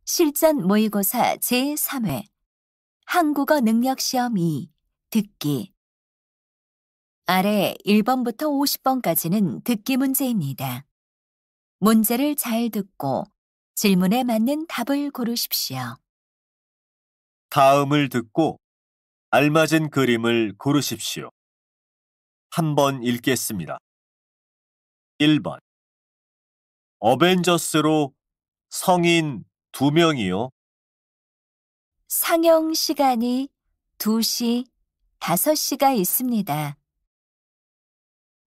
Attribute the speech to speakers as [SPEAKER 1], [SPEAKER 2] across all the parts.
[SPEAKER 1] 실전 모의고사 제3회 한국어 능력 시험 2 듣기 아래 1번부터 50번까지는 듣기 문제입니다. 문제를 잘 듣고 질문에 맞는 답을 고르십시오.
[SPEAKER 2] 다음을 듣고 알맞은 그림을 고르십시오. 한번 읽겠습니다. 1번. 어벤져스로 성인 2명이요.
[SPEAKER 1] 상영 시간이 2시, 5시가 있습니다.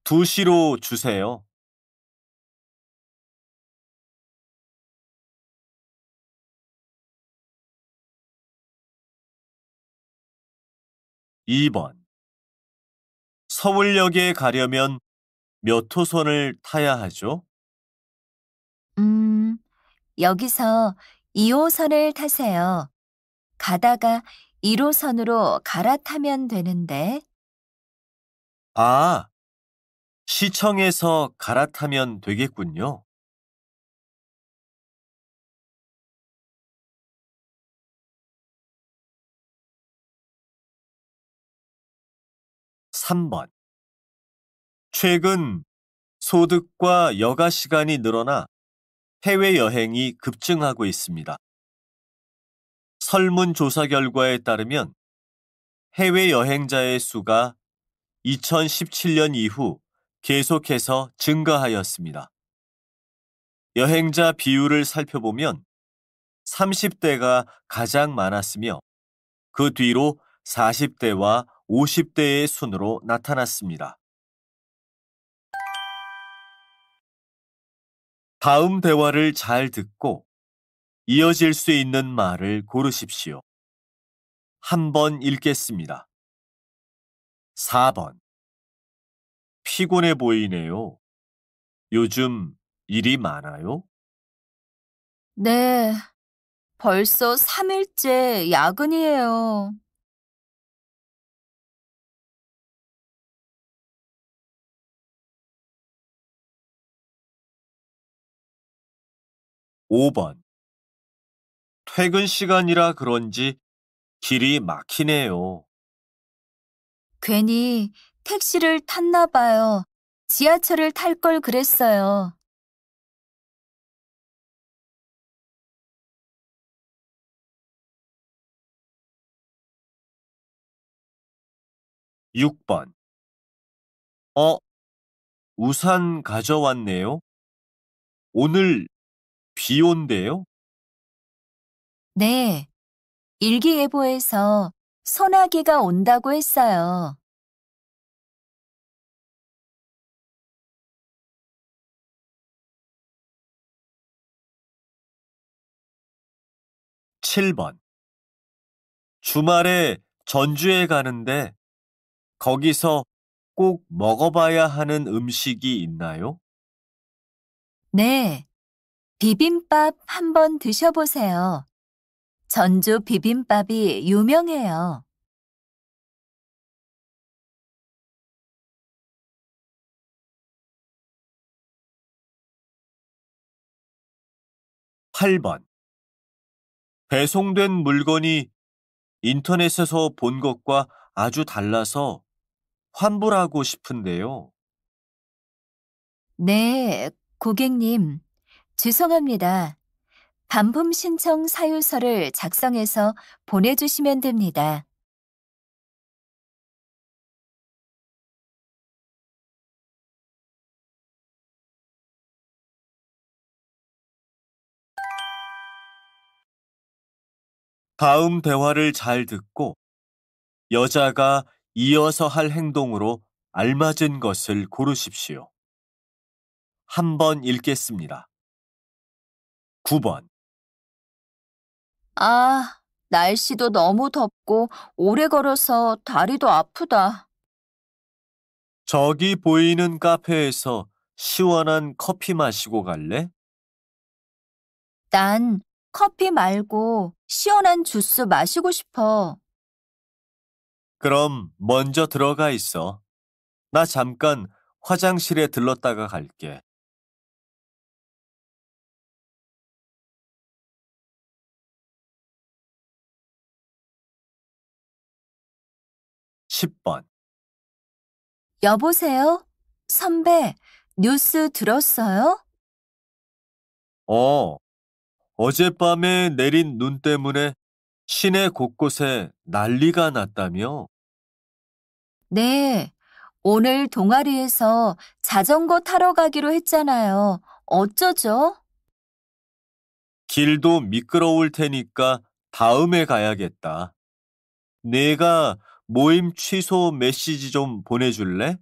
[SPEAKER 2] 2시로 주세요. 2번. 서울역에 가려면 몇 호선을 타야 하죠?
[SPEAKER 1] 여기서 2호선을 타세요. 가다가 1호선으로 갈아타면 되는데.
[SPEAKER 2] 아, 시청에서 갈아타면 되겠군요. 3번. 최근 소득과 여가 시간이 늘어나 해외여행이 급증하고 있습니다. 설문조사 결과에 따르면 해외여행자의 수가 2017년 이후 계속해서 증가하였습니다. 여행자 비율을 살펴보면 30대가 가장 많았으며 그 뒤로 40대와 50대의 순으로 나타났습니다. 다음 대화를 잘 듣고 이어질 수 있는 말을 고르십시오. 한번 읽겠습니다. 4번. 피곤해 보이네요. 요즘 일이 많아요?
[SPEAKER 1] 네, 벌써 3일째 야근이에요.
[SPEAKER 2] 5번. 퇴근 시간이라 그런지 길이 막히네요.
[SPEAKER 1] 괜히 택시를 탔나 봐요. 지하철을 탈 걸 그랬어요.
[SPEAKER 2] 6번. 어, 우산 가져왔네요. 오늘 비 온대요?
[SPEAKER 1] 네, 일기예보에서 소나기가 온다고 했어요.
[SPEAKER 2] 7번. 주말에 전주에 가는데 거기서 꼭 먹어봐야 하는 음식이 있나요?
[SPEAKER 1] 네, 비빔밥 한번 드셔보세요. 전주 비빔밥이 유명해요.
[SPEAKER 2] 8번. 배송된 물건이 인터넷에서 본 것과 아주 달라서 환불하고 싶은데요.
[SPEAKER 1] 네, 고객님, 죄송합니다. 반품 신청 사유서를 작성해서 보내주시면 됩니다.
[SPEAKER 2] 다음 대화를 잘 듣고 여자가 이어서 할 행동으로 알맞은 것을 고르십시오. 한번 읽겠습니다. 9번.
[SPEAKER 1] 아, 날씨도 너무 덥고 오래 걸어서 다리도 아프다.
[SPEAKER 2] 저기 보이는 카페에서 시원한 커피 마시고 갈래?
[SPEAKER 1] 난 커피 말고 시원한 주스 마시고 싶어.
[SPEAKER 2] 그럼 먼저 들어가 있어. 나 잠깐 화장실에 들렀다가 갈게. 10번.
[SPEAKER 1] 여보세요? 선배, 뉴스 들었어요?
[SPEAKER 2] 어, 어젯밤에 내린 눈 때문에 시내 곳곳에 난리가 났다며?
[SPEAKER 1] 네, 오늘 동아리에서 자전거 타러 가기로 했잖아요. 어쩌죠?
[SPEAKER 2] 길도 미끄러울 테니까 다음에 가야겠다. 내가 모임 취소 메시지 좀 보내줄래?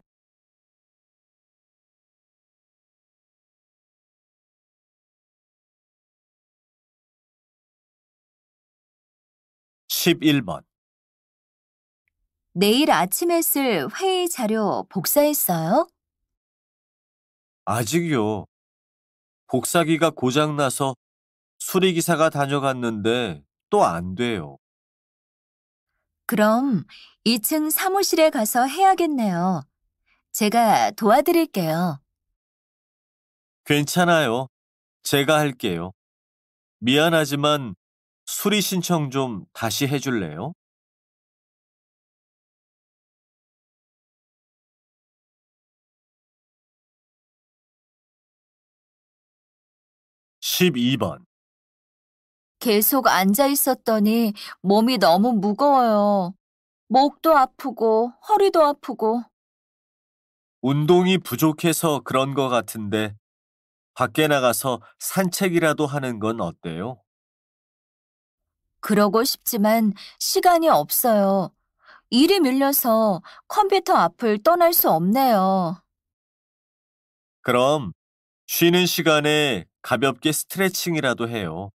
[SPEAKER 2] 11번.
[SPEAKER 1] 내일 아침에 쓸 회의 자료 복사했어요?
[SPEAKER 2] 아직요. 복사기가 고장나서 수리기사가 다녀갔는데 또 안 돼요.
[SPEAKER 1] 그럼 2층 사무실에 가서 해야겠네요. 제가 도와드릴게요.
[SPEAKER 2] 괜찮아요. 제가 할게요. 미안하지만 수리 신청 좀 다시 해줄래요? 12번.
[SPEAKER 1] 계속 앉아 있었더니 몸이 너무 무거워요. 목도 아프고 허리도 아프고.
[SPEAKER 2] 운동이 부족해서 그런 것 같은데 밖에 나가서 산책이라도 하는 건 어때요?
[SPEAKER 1] 그러고 싶지만 시간이 없어요. 일이 밀려서 컴퓨터 앞을 떠날 수 없네요.
[SPEAKER 2] 그럼 쉬는 시간에 가볍게 스트레칭이라도 해요.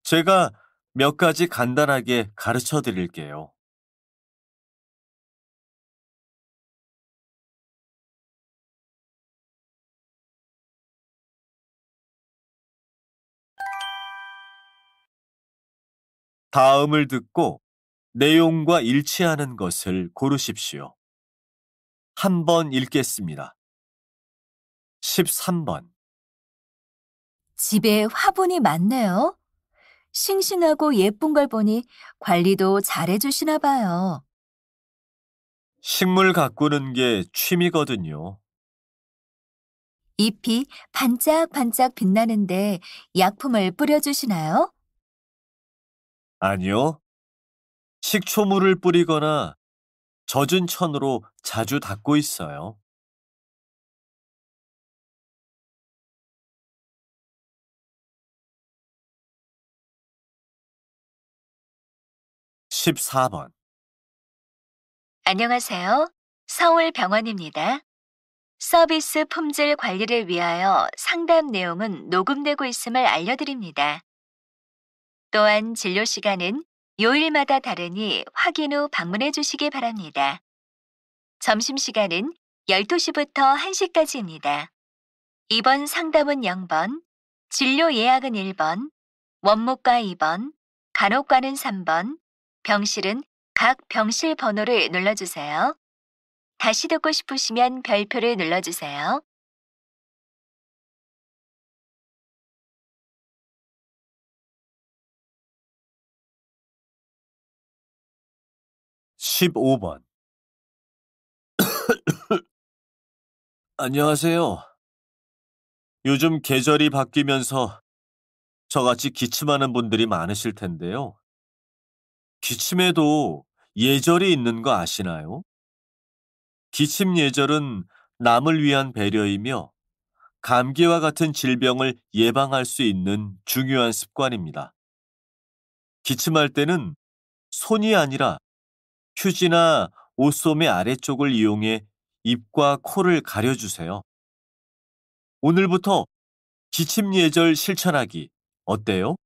[SPEAKER 2] 제가 몇 가지 간단하게 가르쳐 드릴게요. '다음을 듣고 내용과 일치하는 것을 고르십시오.' 한번 읽겠습니다. 13번.
[SPEAKER 1] 집에 화분이 많네요. 싱싱하고 예쁜 걸 보니 관리도 잘해주시나 봐요.
[SPEAKER 2] 식물 가꾸는 게 취미거든요.
[SPEAKER 1] 잎이 반짝반짝 빛나는데 약품을 뿌려주시나요?
[SPEAKER 2] 아니요. 식초물을 뿌리거나 젖은 천으로 자주 닦고 있어요. 14번.
[SPEAKER 1] 안녕하세요. 서울병원입니다. 서비스 품질 관리를 위하여 상담 내용은 녹음되고 있음을 알려드립니다. 또한 진료 시간은 요일마다 다르니 확인 후 방문해 주시기 바랍니다. 점심시간은 12시부터 1시까지입니다. 입원 상담은 0번, 진료 예약은 1번, 원무과 2번, 간호과는 3번, 병실은 각 병실 번호를 눌러주세요. 다시 듣고 싶으시면 별표를 눌러주세요.
[SPEAKER 2] 15번. 안녕하세요. 요즘 계절이 바뀌면서 저같이 기침하는 분들이 많으실 텐데요. 기침에도 예절이 있는 거 아시나요? 기침 예절은 남을 위한 배려이며 감기와 같은 질병을 예방할 수 있는 중요한 습관입니다. 기침할 때는 손이 아니라 휴지나 옷소매 아래쪽을 이용해 입과 코를 가려주세요. 오늘부터 기침 예절 실천하기 어때요?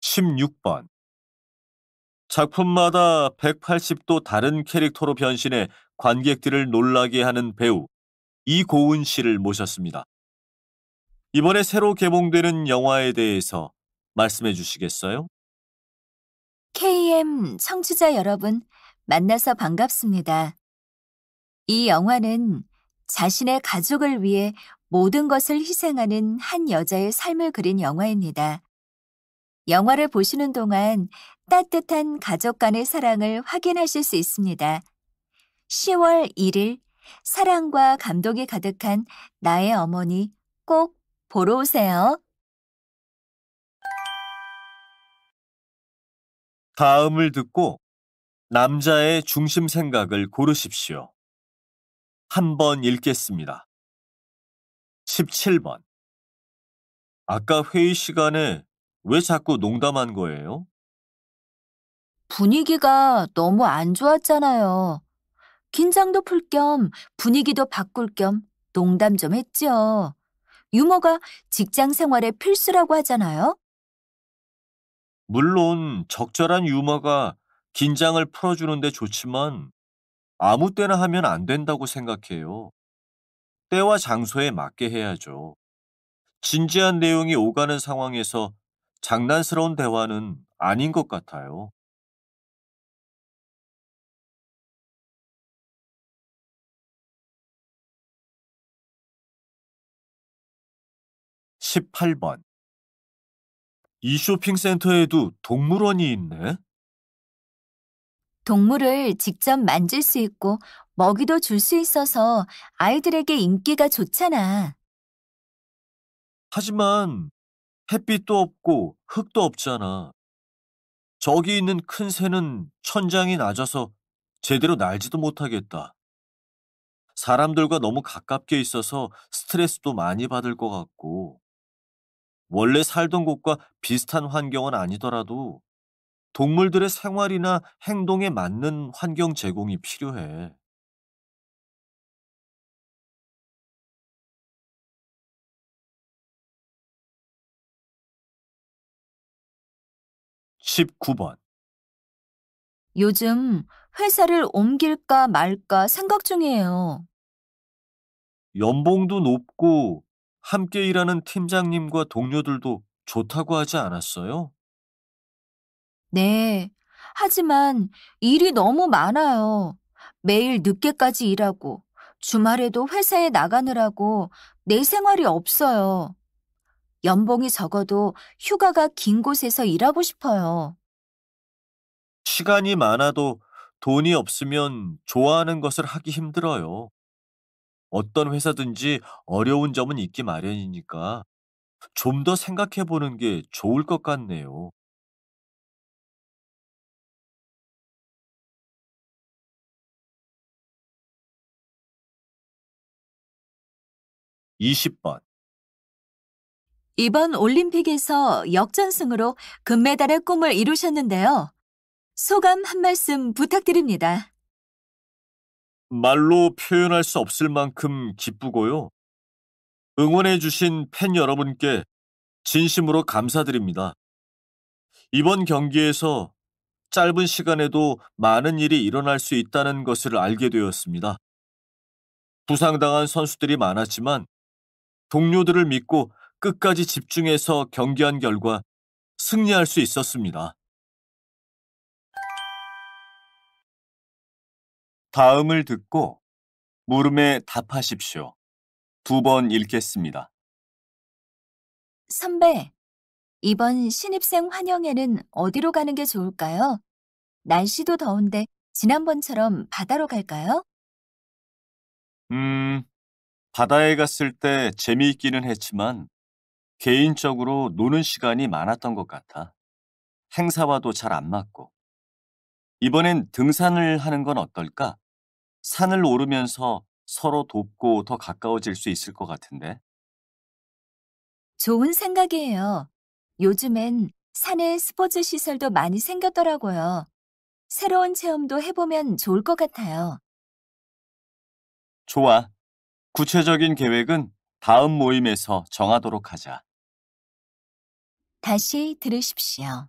[SPEAKER 2] 16번. 작품마다 180도 다른 캐릭터로 변신해 관객들을 놀라게 하는 배우 이고은 씨를 모셨습니다. 이번에 새로 개봉되는 영화에 대해서 말씀해 주시겠어요?
[SPEAKER 1] KM 청취자 여러분, 만나서 반갑습니다. 이 영화는 자신의 가족을 위해 모든 것을 희생하는 한 여자의 삶을 그린 영화입니다. 영화를 보시는 동안 따뜻한 가족 간의 사랑을 확인하실 수 있습니다. 10월 1일 사랑과 감동이 가득한 나의 어머니 꼭 보러 오세요.
[SPEAKER 2] 다음을 듣고 남자의 중심 생각을 고르십시오. 한 번 읽겠습니다. 17번. 아까 회의 시간에 왜 자꾸 농담한 거예요?
[SPEAKER 1] 분위기가 너무 안 좋았잖아요. 긴장도 풀 겸 분위기도 바꿀 겸 농담 좀 했죠. 유머가 직장 생활의 필수라고 하잖아요.
[SPEAKER 2] 물론 적절한 유머가 긴장을 풀어주는데 좋지만 아무 때나 하면 안 된다고 생각해요. 때와 장소에 맞게 해야죠. 진지한 내용이 오가는 상황에서 장난스러운 대화는 아닌 것 같아요. 18번. 이 쇼핑센터에도 동물원이 있네?
[SPEAKER 1] 동물을 직접 만질 수 있고 먹이도 줄 수 있어서 아이들에게 인기가 좋잖아.
[SPEAKER 2] 하지만 햇빛도 없고 흙도 없잖아. 저기 있는 큰 새는 천장이 낮아서 제대로 날지도 못하겠다. 사람들과 너무 가깝게 있어서 스트레스도 많이 받을 것 같고, 원래 살던 곳과 비슷한 환경은 아니더라도 동물들의 생활이나 행동에 맞는 환경 제공이 필요해. 19번.
[SPEAKER 1] 요즘 회사를 옮길까 말까 생각 중이에요.
[SPEAKER 2] 연봉도 높고 함께 일하는 팀장님과 동료들도 좋다고 하지 않았어요?
[SPEAKER 1] 네. 하지만 일이 너무 많아요. 매일 늦게까지 일하고 주말에도 회사에 나가느라고 내 생활이 없어요. 연봉이 적어도 휴가가 긴 곳에서 일하고 싶어요.
[SPEAKER 2] 시간이 많아도 돈이 없으면 좋아하는 것을 하기 힘들어요. 어떤 회사든지 어려운 점은 있기 마련이니까 좀 더 생각해 보는 게 좋을 것 같네요. 20번.
[SPEAKER 1] 이번 올림픽에서 역전승으로 금메달의 꿈을 이루셨는데요. 소감 한 말씀 부탁드립니다.
[SPEAKER 2] 말로 표현할 수 없을 만큼 기쁘고요. 응원해주신 팬 여러분께 진심으로 감사드립니다. 이번 경기에서 짧은 시간에도 많은 일이 일어날 수 있다는 것을 알게 되었습니다. 부상당한 선수들이 많았지만 동료들을 믿고 끝까지 집중해서 경기한 결과 승리할 수 있었습니다. 다음을 듣고 물음에 답하십시오. 두 번 읽겠습니다.
[SPEAKER 1] 선배, 이번 신입생 환영회는 어디로 가는 게 좋을까요? 날씨도 더운데 지난번처럼 바다로 갈까요?
[SPEAKER 2] 음, 바다에 갔을 때 재미있기는 했지만 개인적으로 노는 시간이 많았던 것 같아. 행사와도 잘 안 맞고. 이번엔 등산을 하는 건 어떨까? 산을 오르면서 서로 돕고 더 가까워질 수 있을 것 같은데.
[SPEAKER 1] 좋은 생각이에요. 요즘엔 산에 스포츠 시설도 많이 생겼더라고요. 새로운 체험도 해보면 좋을 것 같아요.
[SPEAKER 2] 좋아. 구체적인 계획은 다음 모임에서 정하도록 하자.
[SPEAKER 1] 다시 들으십시오.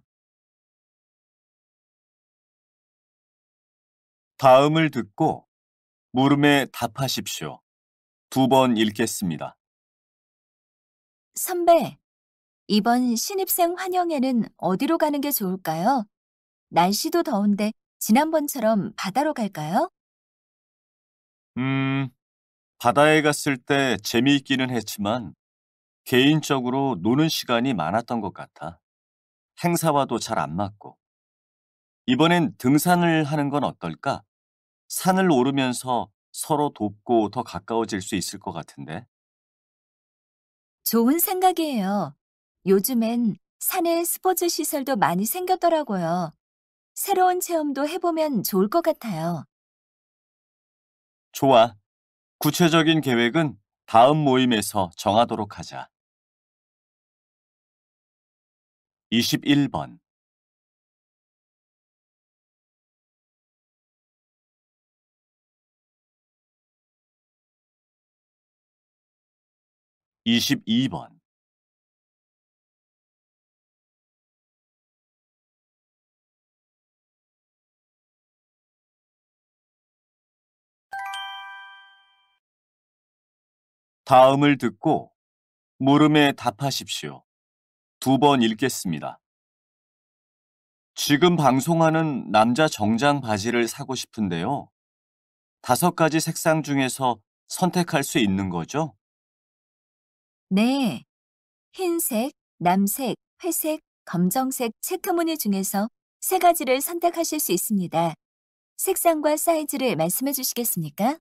[SPEAKER 2] 다음을 듣고 물음에 답하십시오. 두 번 읽겠습니다.
[SPEAKER 1] 선배, 이번 신입생 환영회는 어디로 가는 게 좋을까요? 날씨도 더운데 지난번처럼 바다로 갈까요?
[SPEAKER 2] 음, 바다에 갔을 때 재미있기는 했지만 개인적으로 노는 시간이 많았던 것 같아. 행사와도 잘 안 맞고. 이번엔 등산을 하는 건 어떨까? 산을 오르면서 서로 돕고 더 가까워질 수 있을 것 같은데.
[SPEAKER 1] 좋은 생각이에요. 요즘엔 산에 스포츠 시설도 많이 생겼더라고요. 새로운 체험도 해보면 좋을 것 같아요.
[SPEAKER 2] 좋아. 구체적인 계획은 다음 모임에서 정하도록 하자. 21번, 22번. 다음을 듣고 물음에 답하십시오. 두 번 읽겠습니다. 지금 방송하는 남자 정장 바지를 사고 싶은데요. 5가지 색상 중에서 선택할 수 있는 거죠?
[SPEAKER 1] 네. 흰색, 남색, 회색, 검정색 체크무늬 중에서 세 가지를 선택하실 수 있습니다. 색상과 사이즈를 말씀해 주시겠습니까?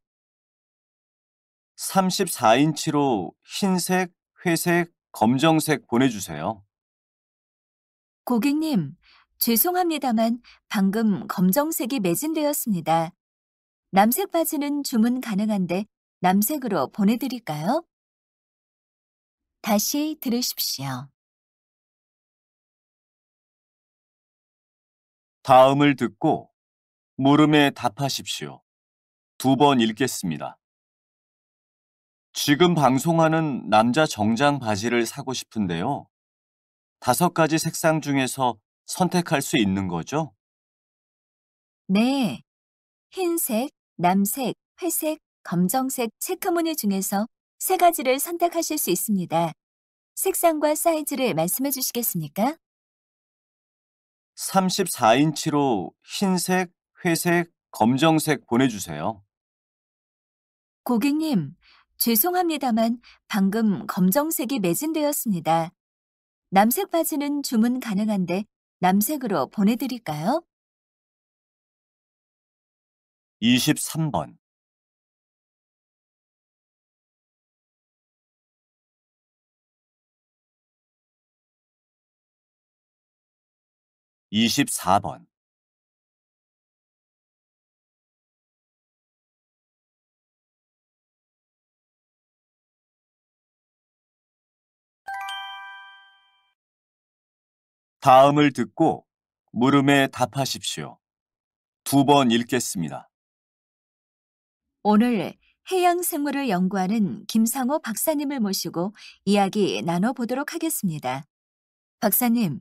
[SPEAKER 2] 34인치로 흰색, 회색, 검정색 보내주세요.
[SPEAKER 1] 고객님, 죄송합니다만 방금 검정색이 매진되었습니다. 남색 바지는 주문 가능한데 남색으로 보내드릴까요? 다시 들으십시오.
[SPEAKER 2] 다음을 듣고 물음에 답하십시오. 두 번 읽겠습니다. 지금 방송하는 남자 정장 바지를 사고 싶은데요. 5가지 색상 중에서 선택할 수 있는 거죠?
[SPEAKER 1] 네. 흰색, 남색, 회색, 검정색 체크무늬 중에서 세 가지를 선택하실 수 있습니다. 색상과 사이즈를 말씀해 주시겠습니까?
[SPEAKER 2] 34인치로 흰색, 회색, 검정색 보내주세요.
[SPEAKER 1] 고객님, 죄송합니다만 방금 검정색이 매진되었습니다. 남색 바지는 주문 가능한데 남색으로 보내드릴까요?
[SPEAKER 2] 23번, 24번. 다음을 듣고 물음에 답하십시오. 두 번 읽겠습니다.
[SPEAKER 1] 오늘 해양 생물을 연구하는 김상호 박사님을 모시고 이야기 나눠보도록 하겠습니다. 박사님,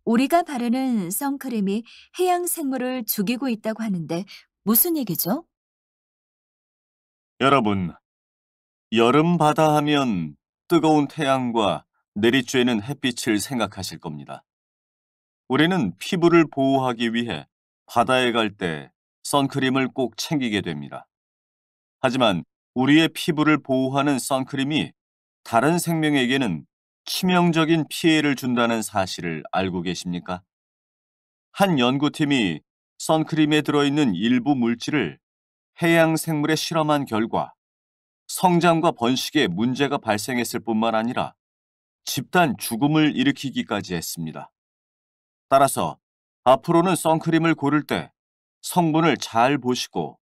[SPEAKER 1] 우리가 바르는 선크림이 해양 생물을 죽이고 있다고 하는데 무슨 얘기죠?
[SPEAKER 2] 여러분, 여름 바다 하면 뜨거운 태양과 내리쬐는 햇빛을 생각하실 겁니다. 우리는 피부를 보호하기 위해 바다에 갈 때 선크림을 꼭 챙기게 됩니다. 하지만 우리의 피부를 보호하는 선크림이 다른 생명에게는 치명적인 피해를 준다는 사실을 알고 계십니까? 한 연구팀이 선크림에 들어있는 일부 물질을 해양 생물에 실험한 결과 성장과 번식에 문제가 발생했을 뿐만 아니라 집단 죽음을 일으키기까지 했습니다. 따라서 앞으로는 선크림을 고를 때 성분을 잘 보시고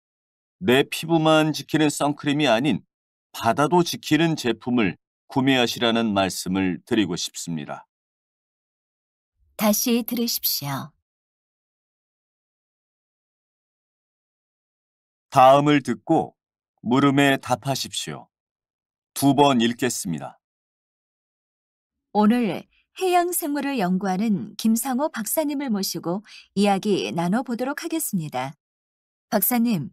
[SPEAKER 2] 내 피부만 지키는 선크림이 아닌 바다도 지키는 제품을 구매하시라는 말씀을 드리고 싶습니다.
[SPEAKER 1] 다시 들으십시오.
[SPEAKER 2] 다음을 듣고 물음에 답하십시오. 두 번 읽겠습니다.
[SPEAKER 1] 오늘 해양 생물을 연구하는 김상호 박사님을 모시고 이야기 나눠보도록 하겠습니다. 박사님,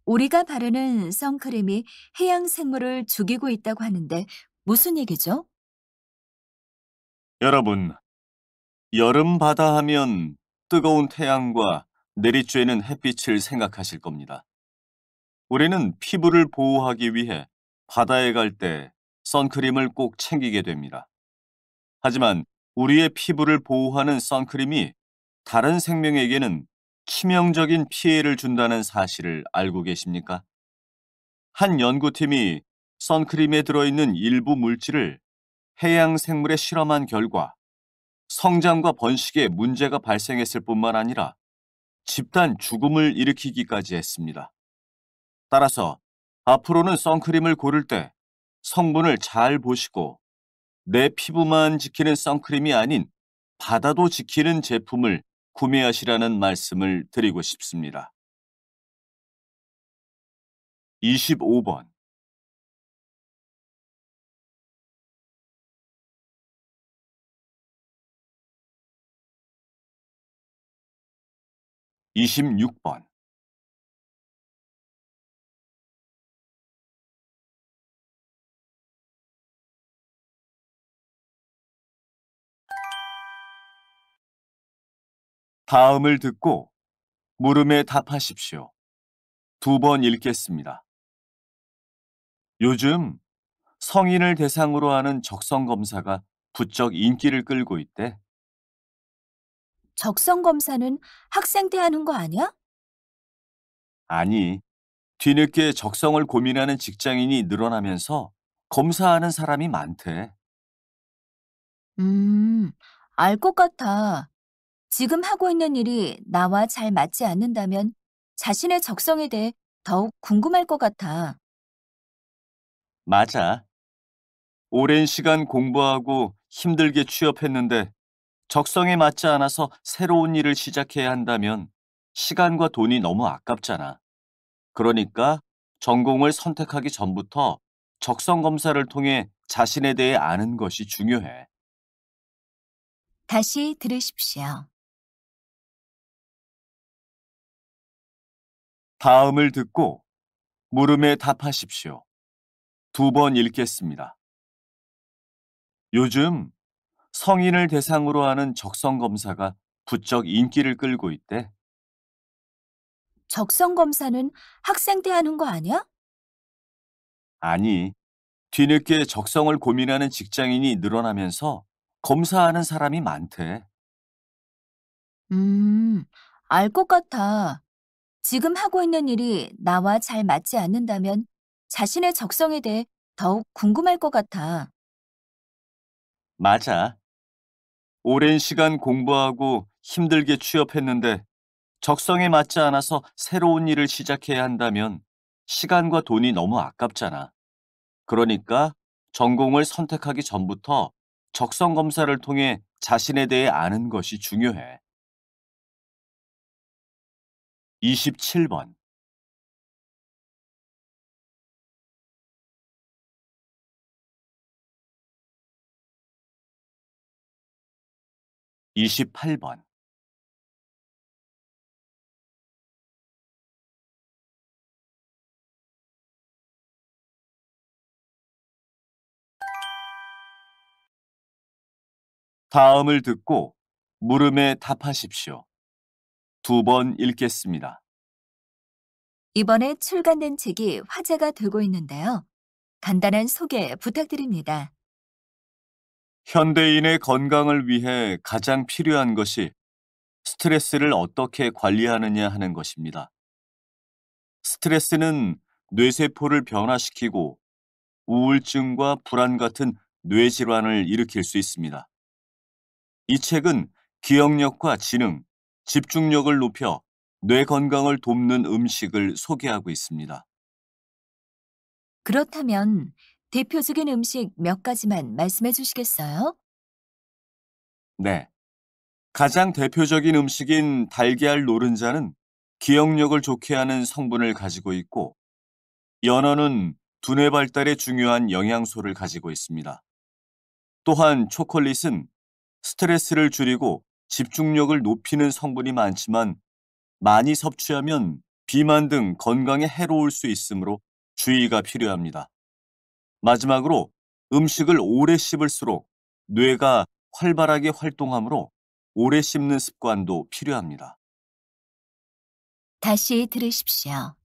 [SPEAKER 1] 우리가 바르는 선크림이 해양 생물을 죽이고 있다고 하는데 무슨 얘기죠?
[SPEAKER 2] 여러분, 여름 바다 하면 뜨거운 태양과 내리쬐는 햇빛을 생각하실 겁니다. 우리는 피부를 보호하기 위해 바다에 갈 때 선크림을 꼭 챙기게 됩니다. 하지만 우리의 피부를 보호하는 선크림이 다른 생명에게는 치명적인 피해를 준다는 사실을 알고 계십니까? 한 연구팀이 선크림에 들어있는 일부 물질을 해양 생물에 실험한 결과 성장과 번식에 문제가 발생했을 뿐만 아니라 집단 죽음을 일으키기까지 했습니다. 따라서 앞으로는 선크림을 고를 때 성분을 잘 보시고 내 피부만 지키는 선크림이 아닌 바다도 지키는 제품을 구매하시라는 말씀을 드리고 싶습니다. 25번, 26번. 다음을 듣고 물음에 답하십시오. 두 번 읽겠습니다. 요즘 성인을 대상으로 하는 적성 검사가 부쩍 인기를 끌고 있대.
[SPEAKER 1] 적성 검사는 학생 때 하는 거 아니야?
[SPEAKER 2] 아니, 뒤늦게 적성을 고민하는 직장인이 늘어나면서 검사하는 사람이 많대.
[SPEAKER 1] 음, 알 것 같아. 지금 하고 있는 일이 나와 잘 맞지 않는다면 자신의 적성에 대해 더욱 궁금할 것 같아.
[SPEAKER 2] 맞아. 오랜 시간 공부하고 힘들게 취업했는데 적성에 맞지 않아서 새로운 일을 시작해야 한다면 시간과 돈이 너무 아깝잖아. 그러니까 전공을 선택하기 전부터 적성 검사를 통해 자신에 대해 아는 것이 중요해.
[SPEAKER 1] 다시 들으십시오.
[SPEAKER 2] 다음을 듣고 물음에 답하십시오. 두 번 읽겠습니다. 요즘 성인을 대상으로 하는 적성 검사가 부쩍 인기를 끌고 있대.
[SPEAKER 1] 적성 검사는 학생 때 하는 거 아니야?
[SPEAKER 2] 아니, 뒤늦게 적성을 고민하는 직장인이 늘어나면서 검사하는 사람이 많대.
[SPEAKER 1] 음, 알 것 같아. 지금 하고 있는 일이 나와 잘 맞지 않는다면 자신의 적성에 대해 더욱 궁금할 것 같아.
[SPEAKER 2] 맞아. 오랜 시간 공부하고 힘들게 취업했는데 적성에 맞지 않아서 새로운 일을 시작해야 한다면 시간과 돈이 너무 아깝잖아. 그러니까 전공을 선택하기 전부터 적성 검사를 통해 자신에 대해 아는 것이 중요해. 27번, 28번. 다음을 듣고 물음에 답하십시오. 두 번 읽겠습니다.
[SPEAKER 1] 이번에 출간된 책이 화제가 되고 있는데요. 간단한 소개 부탁드립니다.
[SPEAKER 2] 현대인의 건강을 위해 가장 필요한 것이 스트레스를 어떻게 관리하느냐 하는 것입니다. 스트레스는 뇌세포를 변화시키고 우울증과 불안 같은 뇌질환을 일으킬 수 있습니다. 이 책은 기억력과 지능, 집중력을 높여 뇌 건강을 돕는 음식을 소개하고 있습니다.
[SPEAKER 1] 그렇다면 대표적인 음식 몇 가지만 말씀해 주시겠어요?
[SPEAKER 2] 네. 가장 대표적인 음식인 달걀 노른자는 기억력을 좋게 하는 성분을 가지고 있고, 연어는 두뇌 발달에 중요한 영양소를 가지고 있습니다. 또한 초콜릿은 스트레스를 줄이고 집중력을 높이는 성분이 많지만 많이 섭취하면 비만 등 건강에 해로울 수 있으므로 주의가 필요합니다. 마지막으로 음식을 오래 씹을수록 뇌가 활발하게 활동하므로 오래 씹는 습관도 필요합니다.
[SPEAKER 1] 다시 들으십시오.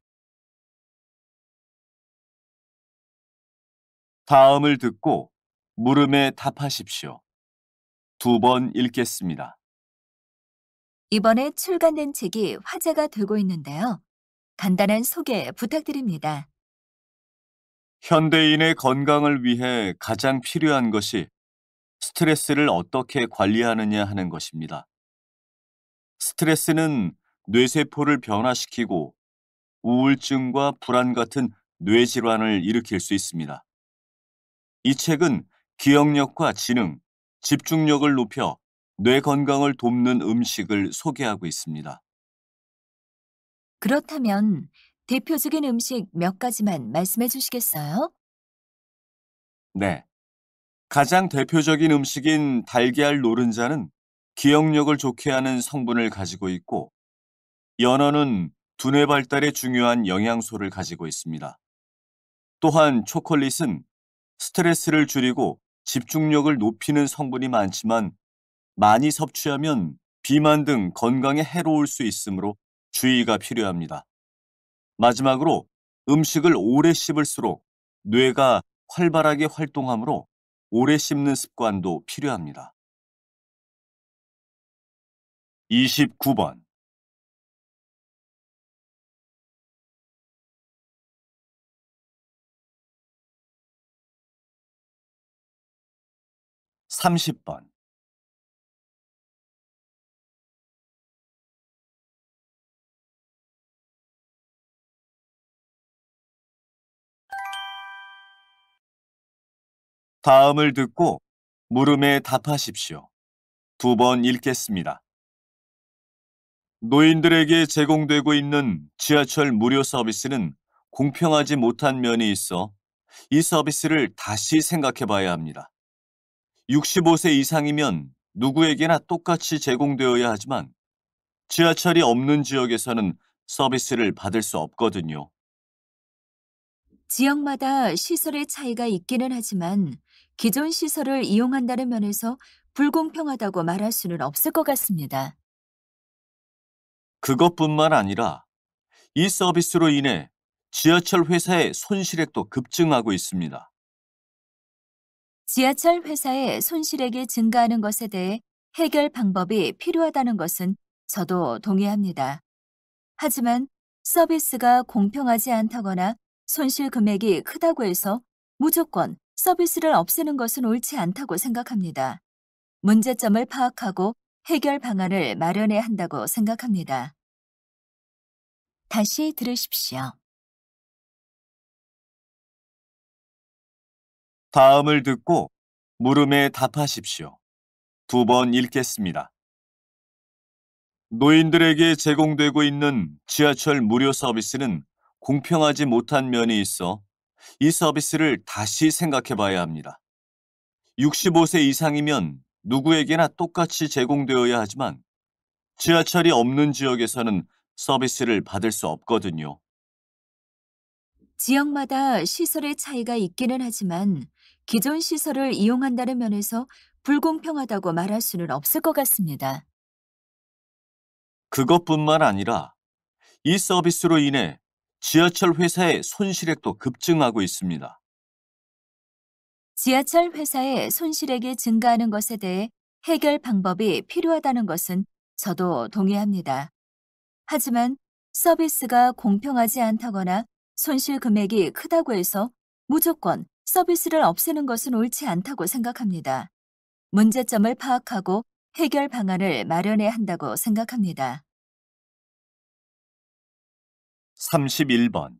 [SPEAKER 2] 다음을 듣고 물음에 답하십시오. 2번 읽겠습니다.
[SPEAKER 1] 이번에 출간된 책이 화제가 되고 있는데요. 간단한 소개 부탁드립니다.
[SPEAKER 2] 현대인의 건강을 위해 가장 필요한 것이 스트레스를 어떻게 관리하느냐 하는 것입니다. 스트레스는 뇌세포를 변화시키고 우울증과 불안 같은 뇌질환을 일으킬 수 있습니다. 이 책은 기억력과 지능, 집중력을 높여 뇌 건강을 돕는 음식을 소개하고 있습니다.
[SPEAKER 1] 그렇다면 대표적인 음식 몇 가지만 말씀해 주시겠어요?
[SPEAKER 2] 네. 가장 대표적인 음식인 달걀 노른자는 기억력을 좋게 하는 성분을 가지고 있고, 연어는 두뇌 발달에 중요한 영양소를 가지고 있습니다. 또한 초콜릿은 스트레스를 줄이고 집중력을 높이는 성분이 많지만 많이 섭취하면 비만 등 건강에 해로울 수 있으므로 주의가 필요합니다. 마지막으로 음식을 오래 씹을수록 뇌가 활발하게 활동하므로 오래 씹는 습관도 필요합니다. 29번. 30번. 다음을 듣고 물음에 답하십시오. 2번 읽겠습니다. 노인들에게 제공되고 있는 지하철 무료 서비스는 공평하지 못한 면이 있어 이 서비스를 다시 생각해 봐야 합니다. 65세 이상이면 누구에게나 똑같이 제공되어야 하지만 지하철이 없는 지역에서는 서비스를 받을 수 없거든요.
[SPEAKER 1] 지역마다 시설의 차이가 있기는 하지만 기존 시설을 이용한다는 면에서 불공평하다고 말할 수는 없을 것 같습니다.
[SPEAKER 2] 그것뿐만 아니라 이 서비스로 인해 지하철 회사의 손실액도 급증하고 있습니다.
[SPEAKER 1] 지하철 회사의 손실액이 증가하는 것에 대해 해결 방법이 필요하다는 것은 저도 동의합니다. 하지만 서비스가 공평하지 않다거나 손실 금액이 크다고 해서 무조건 서비스를 없애는 것은 옳지 않다고 생각합니다. 문제점을 파악하고 해결 방안을 마련해야 한다고 생각합니다. 다시 들으십시오.
[SPEAKER 2] 다음을 듣고 물음에 답하십시오. 2번 읽겠습니다. 노인들에게 제공되고 있는 지하철 무료 서비스는 공평하지 못한 면이 있어 이 서비스를 다시 생각해 봐야 합니다. 65세 이상이면 누구에게나 똑같이 제공되어야 하지만 지하철이 없는 지역에서는 서비스를 받을 수 없거든요.
[SPEAKER 1] 지역마다 시설의 차이가 있기는 하지만 기존 시설을 이용한다는 면에서 불공평하다고 말할 수는 없을 것 같습니다.
[SPEAKER 2] 그것뿐만 아니라 이 서비스로 인해 지하철 회사의 손실액도 급증하고 있습니다.
[SPEAKER 1] 지하철 회사의 손실액이 증가하는 것에 대해 해결 방법이 필요하다는 것은 저도 동의합니다. 하지만 서비스가 공평하지 않다거나 손실 금액이 크다고 해서 무조건 서비스를 없애는 것은 옳지 않다고 생각합니다. 문제점을 파악하고 해결 방안을 마련해야 한다고 생각합니다.
[SPEAKER 2] 31번.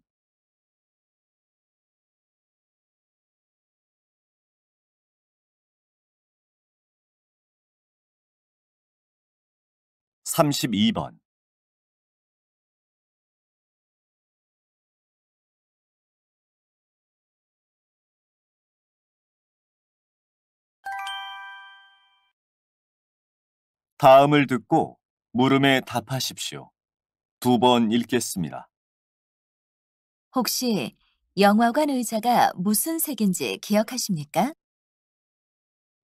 [SPEAKER 2] 32번. 다음을 듣고 물음에 답하십시오. 2번 읽겠습니다.
[SPEAKER 1] 혹시 영화관 의자가 무슨 색인지 기억하십니까?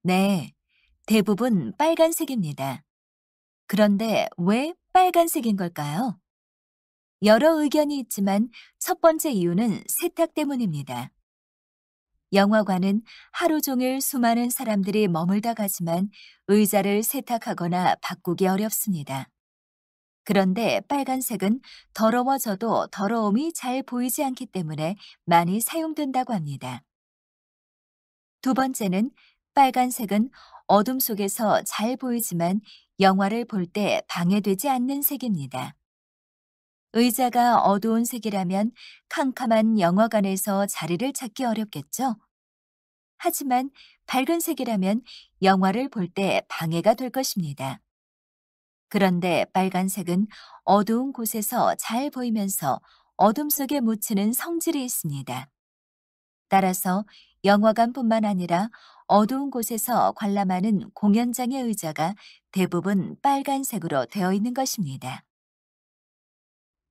[SPEAKER 1] 네, 대부분 빨간색입니다. 그런데 왜 빨간색인 걸까요? 여러 의견이 있지만 첫 번째 이유는 세탁 때문입니다. 영화관은 하루 종일 수많은 사람들이 머물다 가지만 의자를 세탁하거나 바꾸기 어렵습니다. 그런데 빨간색은 더러워져도 더러움이 잘 보이지 않기 때문에 많이 사용된다고 합니다. 두 번째는 빨간색은 어둠 속에서 잘 보이지만 영화를 볼 때 방해되지 않는 색입니다. 의자가 어두운 색이라면 캄캄한 영화관에서 자리를 찾기 어렵겠죠? 하지만 밝은 색이라면 영화를 볼 때 방해가 될 것입니다. 그런데 빨간색은 어두운 곳에서 잘 보이면서 어둠 속에 묻히는 성질이 있습니다. 따라서 영화관뿐만 아니라 어두운 곳에서 관람하는 공연장의 의자가 대부분 빨간색으로 되어 있는 것입니다.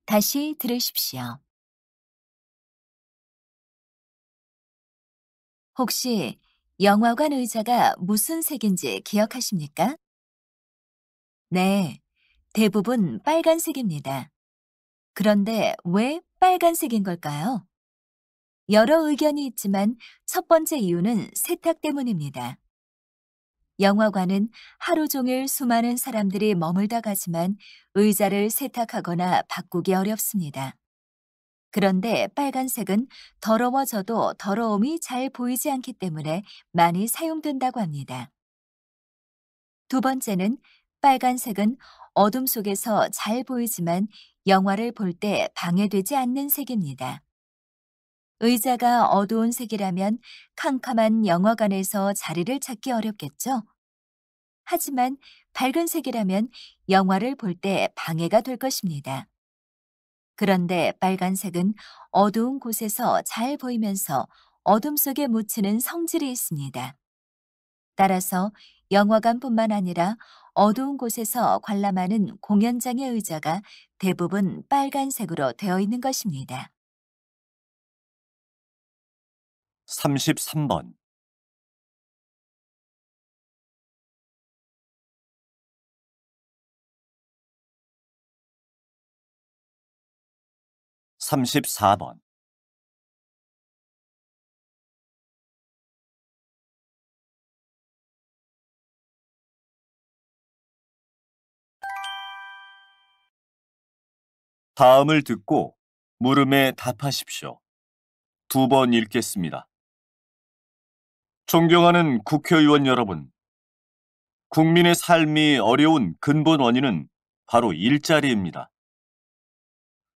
[SPEAKER 1] 다시 들으십시오. 혹시 영화관 의자가 무슨 색인지 기억하십니까? 네, 대부분 빨간색입니다. 그런데 왜 빨간색인 걸까요? 여러 의견이 있지만 첫 번째 이유는 세탁 때문입니다. 영화관은 하루 종일 수많은 사람들이 머물다 가지만 의자를 세탁하거나 바꾸기 어렵습니다. 그런데 빨간색은 더러워져도 더러움이 잘 보이지 않기 때문에 많이 사용된다고 합니다. 두 번째는 빨간색은 어둠 속에서 잘 보이지만 영화를 볼 때 방해되지 않는 색입니다. 의자가 어두운 색이라면 캄캄한 영화관에서 자리를 찾기 어렵겠죠? 하지만 밝은 색이라면 영화를 볼 때 방해가 될 것입니다. 그런데 빨간색은 어두운 곳에서 잘 보이면서 어둠 속에 묻히는 성질이 있습니다. 따라서 영화관뿐만 아니라 어두운 곳에서 관람하는 공연장의 의자가 대부분 빨간색으로 되어 있는 것입니다.
[SPEAKER 2] 33번. 34번. 다음을 듣고 물음에 답하십시오. 두 번 읽겠습니다. 존경하는 국회의원 여러분, 국민의 삶이 어려운 근본 원인은 바로 일자리입니다.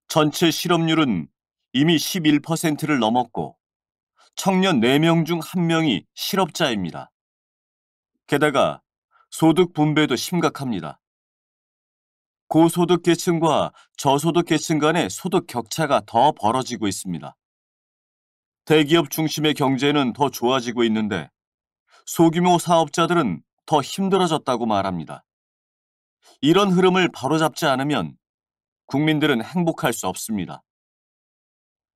[SPEAKER 2] 전체 실업률은 이미 11%를 넘었고 청년 4명 중 1명이 실업자입니다. 게다가 소득 분배도 심각합니다. 고소득 계층과 저소득 계층 간의 소득 격차가 더 벌어지고 있습니다. 대기업 중심의 경제는 더 좋아지고 있는데 소규모 사업자들은 더 힘들어졌다고 말합니다. 이런 흐름을 바로잡지 않으면 국민들은 행복할 수 없습니다.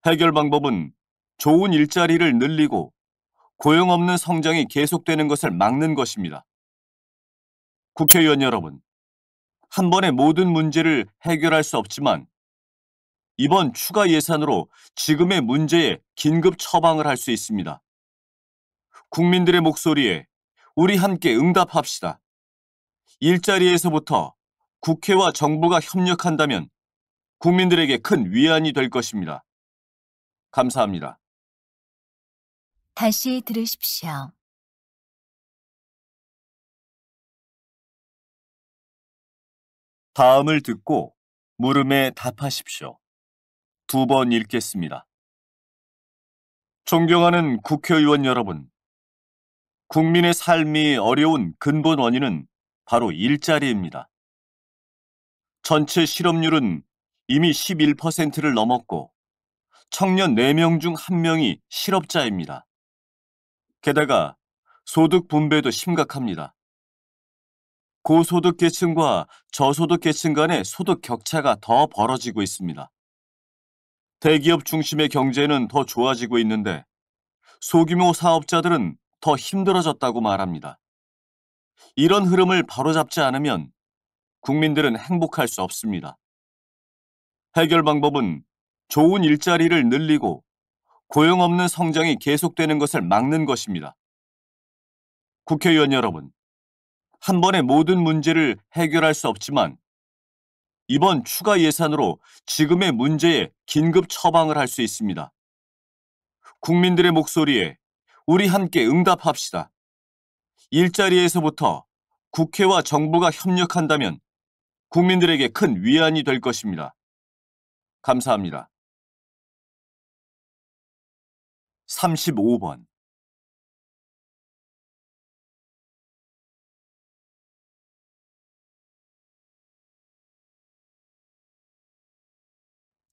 [SPEAKER 2] 해결 방법은 좋은 일자리를 늘리고 고용 없는 성장이 계속되는 것을 막는 것입니다. 국회의원 여러분, 한 번에 모든 문제를 해결할 수 없지만 이번 추가 예산으로 지금의 문제에 긴급 처방을 할 수 있습니다. 국민들의 목소리에 우리 함께 응답합시다. 일자리에서부터 국회와 정부가 협력한다면 국민들에게 큰 위안이 될 것입니다. 감사합니다.
[SPEAKER 1] 다시 들으십시오.
[SPEAKER 2] 다음을 듣고 물음에 답하십시오. 두 번 읽겠습니다. 존경하는 국회의원 여러분, 국민의 삶이 어려운 근본 원인은 바로 일자리입니다. 전체 실업률은 이미 11%를 넘었고 청년 4명 중 1명이 실업자입니다. 게다가 소득 분배도 심각합니다. 고소득 계층과 저소득 계층 간의 소득 격차가 더 벌어지고 있습니다. 대기업 중심의 경제는 더 좋아지고 있는데 소규모 사업자들은 더 힘들어졌다고 말합니다. 이런 흐름을 바로잡지 않으면 국민들은 행복할 수 없습니다. 해결 방법은 좋은 일자리를 늘리고 고용 없는 성장이 계속되는 것을 막는 것입니다. 국회의원 여러분, 한 번에 모든 문제를 해결할 수 없지만 이번 추가 예산으로 지금의 문제에 긴급 처방을 할 수 있습니다. 국민들의 목소리에 우리 함께 응답합시다. 일자리에서부터 국회와 정부가 협력한다면 국민들에게 큰 위안이 될 것입니다. 감사합니다. 35번,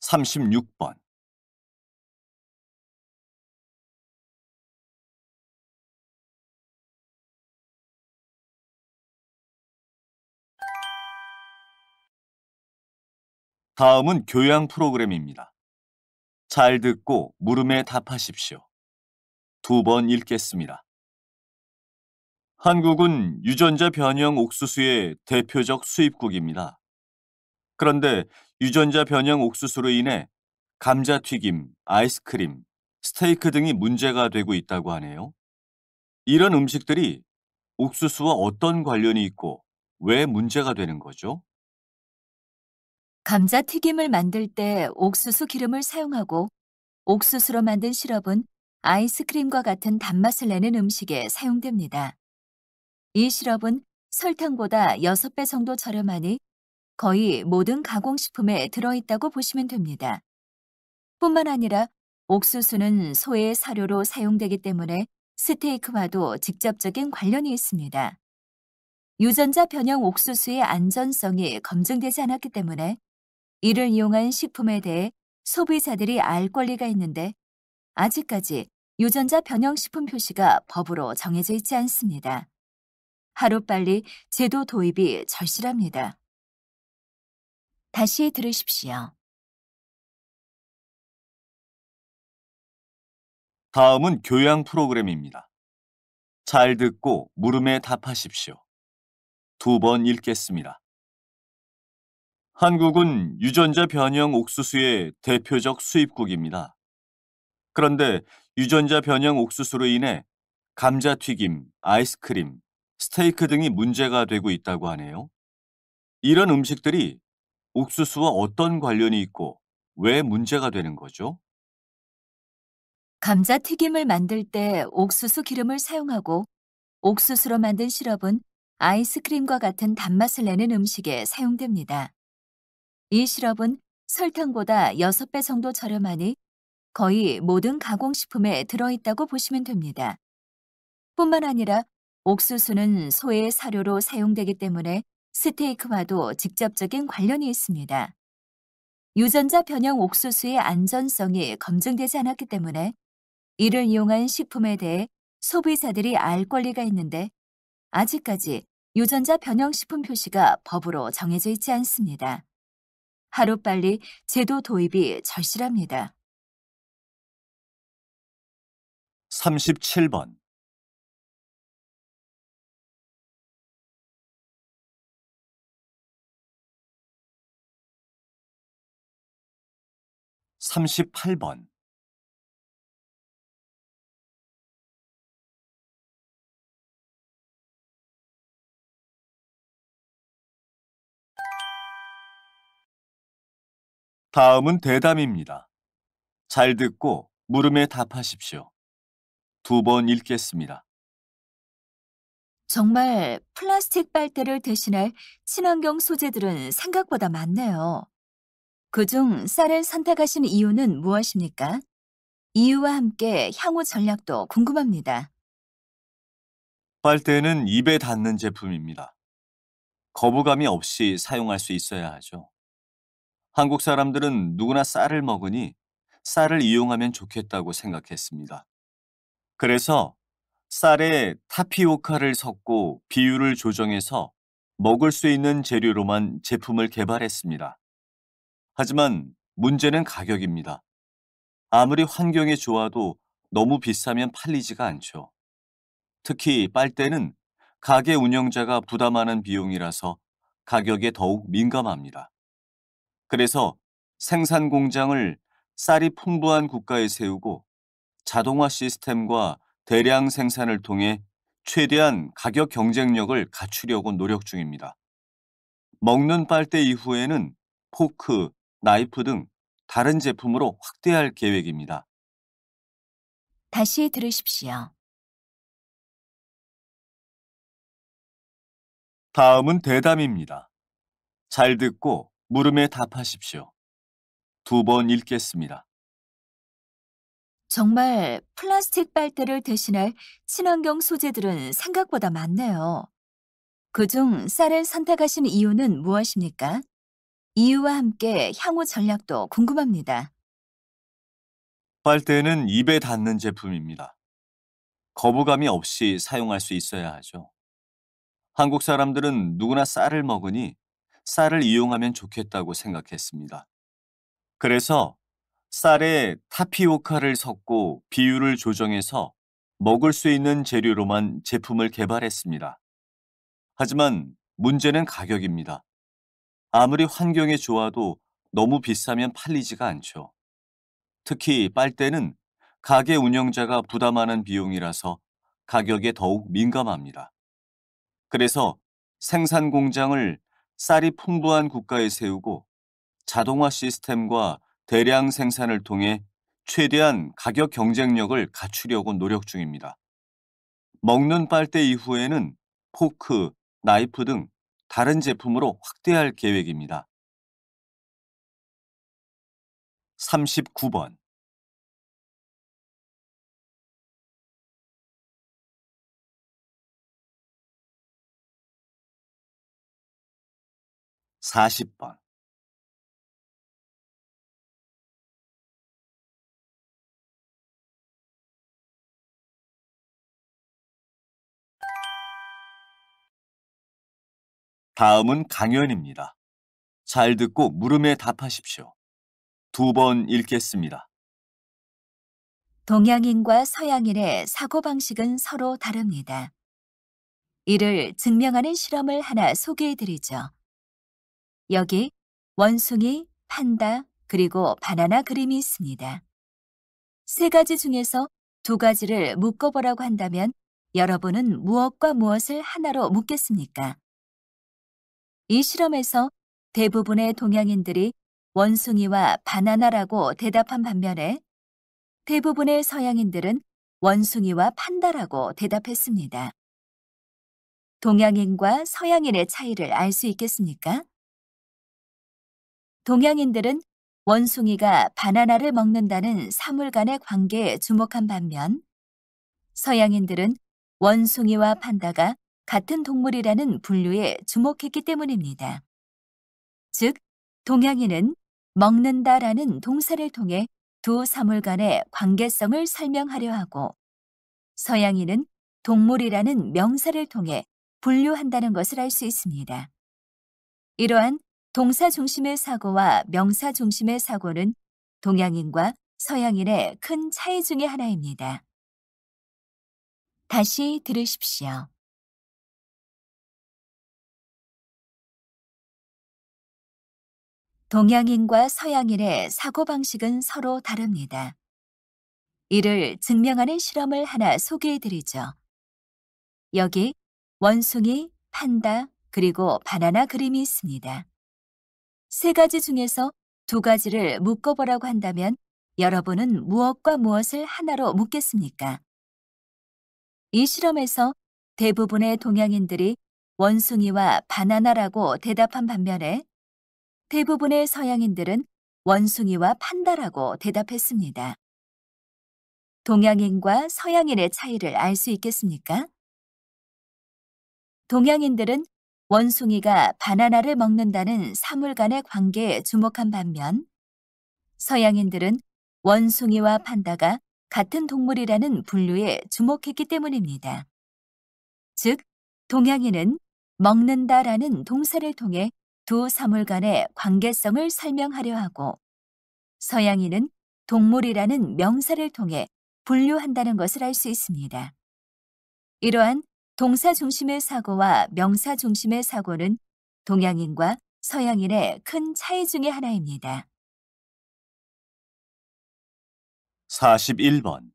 [SPEAKER 2] 36번, '다음은 교양 프로그램입니다. 잘 듣고 물음에 답하십시오. 2번 읽겠습니다. 한국은 유전자 변형 옥수수의 대표적 수입국입니다. 그런데 유전자 변형 옥수수로 인해 감자튀김, 아이스크림, 스테이크 등이 문제가 되고 있다고 하네요. 이런 음식들이 옥수수와 어떤 관련이 있고 왜 문제가 되는 거죠?
[SPEAKER 1] 감자튀김을 만들 때 옥수수 기름을 사용하고 옥수수로 만든 시럽은 아이스크림과 같은 단맛을 내는 음식에 사용됩니다. 이 시럽은 설탕보다 6배 정도 저렴하니 거의 모든 가공식품에 들어있다고 보시면 됩니다. 뿐만 아니라 옥수수는 소의 사료로 사용되기 때문에 스테이크와도 직접적인 관련이 있습니다. 유전자 변형 옥수수의 안전성이 검증되지 않았기 때문에 이를 이용한 식품에 대해 소비자들이 알 권리가 있는데 아직까지 유전자 변형 식품 표시가 법으로 정해져 있지 않습니다. 하루빨리 제도 도입이 절실합니다. 다시 들으십시오.
[SPEAKER 2] 다음은 교양 프로그램입니다. 잘 듣고 물음에 답하십시오. 2번 읽겠습니다. 한국은 유전자 변형 옥수수의 대표적 수입국입니다. 그런데 유전자 변형 옥수수로 인해 감자튀김, 아이스크림, 스테이크 등이 문제가 되고 있다고 하네요. 이런 음식들이 옥수수와 어떤 관련이 있고 왜 문제가 되는 거죠?
[SPEAKER 1] 감자튀김을 만들 때 옥수수 기름을 사용하고 옥수수로 만든 시럽은 아이스크림과 같은 단맛을 내는 음식에 사용됩니다. 이 시럽은 설탕보다 6배 정도 저렴하니 거의 모든 가공식품에 들어있다고 보시면 됩니다. 뿐만 아니라 옥수수는 소의 사료로 사용되기 때문에 스테이크와도 직접적인 관련이 있습니다. 유전자 변형 옥수수의 안전성이 검증되지 않았기 때문에 이를 이용한 식품에 대해 소비자들이 알 권리가 있는데 아직까지 유전자 변형 식품 표시가 법으로 정해져 있지 않습니다. 하루빨리 제도 도입이 절실합니다.
[SPEAKER 2] 37번, 38번, 다음은 대담입니다. 잘 듣고 물음에 답하십시오. 2번 읽겠습니다.
[SPEAKER 1] 정말 플라스틱 빨대를 대신할 친환경 소재들은 생각보다 많네요. 그중 쌀을 선택하신 이유는 무엇입니까? 이유와 함께 향후 전략도 궁금합니다.
[SPEAKER 2] 빨대는 입에 닿는 제품입니다. 거부감이 없이 사용할 수 있어야 하죠. 한국 사람들은 누구나 쌀을 먹으니 쌀을 이용하면 좋겠다고 생각했습니다. 그래서 쌀에 타피오카를 섞고 비율을 조정해서 먹을 수 있는 재료로만 제품을 개발했습니다. 하지만 문제는 가격입니다. 아무리 환경이 좋아도 너무 비싸면 팔리지가 않죠. 특히 빨대는 가게 운영자가 부담하는 비용이라서 가격에 더욱 민감합니다. 그래서 생산 공장을 쌀이 풍부한 국가에 세우고 자동화 시스템과 대량 생산을 통해 최대한 가격 경쟁력을 갖추려고 노력 중입니다. 먹는 빨대 이후에는 포크, 나이프 등 다른 제품으로 확대할 계획입니다.
[SPEAKER 1] 다시 들으십시오.
[SPEAKER 2] 다음은 대담입니다. 잘 듣고 물음에 답하십시오. 두 번 읽겠습니다.
[SPEAKER 1] 정말 플라스틱 빨대를 대신할 친환경 소재들은 생각보다 많네요. 그중 쌀을 선택하신 이유는 무엇입니까? 이유와 함께 향후 전략도 궁금합니다.
[SPEAKER 2] 빨대는 입에 닿는 제품입니다. 거부감이 없이 사용할 수 있어야 하죠. 한국 사람들은 누구나 쌀을 먹으니 쌀을 이용하면 좋겠다고 생각했습니다. 그래서 쌀에 타피오카를 섞고 비율을 조정해서 먹을 수 있는 재료로만 제품을 개발했습니다. 하지만 문제는 가격입니다. 아무리 환경에 좋아도 너무 비싸면 팔리지가 않죠. 특히 빨대는 가게 운영자가 부담하는 비용이라서 가격에 더욱 민감합니다. 그래서 생산 공장을 쌀이 풍부한 국가에 세우고 자동화 시스템과 대량 생산을 통해 최대한 가격 경쟁력을 갖추려고 노력 중입니다. 먹는 빨대 이후에는 포크, 나이프 등 다른 제품으로 확대할 계획입니다. 39번. 40번. 다음은 강연입니다. 잘 듣고 물음에 답하십시오. 두 번 읽겠습니다.
[SPEAKER 1] 동양인과 서양인의 사고방식은 서로 다릅니다. 이를 증명하는 실험을 하나 소개해 드리죠. 여기 원숭이, 판다, 그리고 바나나 그림이 있습니다. 세 가지 중에서 두 가지를 묶어보라고 한다면 여러분은 무엇과 무엇을 하나로 묶겠습니까? 이 실험에서 대부분의 동양인들이 원숭이와 바나나라고 대답한 반면에 대부분의 서양인들은 원숭이와 판다라고 대답했습니다. 동양인과 서양인의 차이를 알 수 있겠습니까? 동양인들은 원숭이가 바나나를 먹는다는 사물 간의 관계에 주목한 반면 서양인들은 원숭이와 판다가 같은 동물이라는 분류에 주목했기 때문입니다. 즉, 동양인은 먹는다라는 동사를 통해 두 사물 간의 관계성을 설명하려 하고 서양인은 동물이라는 명사를 통해 분류한다는 것을 알 수 있습니다. 이러한 동사 중심의 사고와 명사 중심의 사고는 동양인과 서양인의 큰 차이 중의 하나입니다. 다시 들으십시오. 동양인과 서양인의 사고방식은 서로 다릅니다. 이를 증명하는 실험을 하나 소개해 드리죠. 여기 원숭이, 판다, 그리고 바나나 그림이 있습니다. 세 가지 중에서 두 가지를 묶어보라고 한다면 여러분은 무엇과 무엇을 하나로 묶겠습니까? 이 실험에서 대부분의 동양인들이 원숭이와 바나나라고 대답한 반면에 대부분의 서양인들은 원숭이와 판다라고 대답했습니다. 동양인과 서양인의 차이를 알 수 있겠습니까? 동양인들은 원숭이가 바나나를 먹는다는 사물 간의 관계에 주목한 반면 서양인들은 원숭이와 판다가 같은 동물이라는 분류에 주목했기 때문입니다. 즉, 동양인은 먹는다라는 동사를 통해 두 사물 간의 관계성을 설명하려 하고 서양인은 동물이라는 명사를 통해 분류한다는 것을 알 수 있습니다. 이러한 동사 중심의 사고와 명사 중심의 사고는 동양인과 서양인의 큰 차이 중의 하나입니다.
[SPEAKER 2] 41번.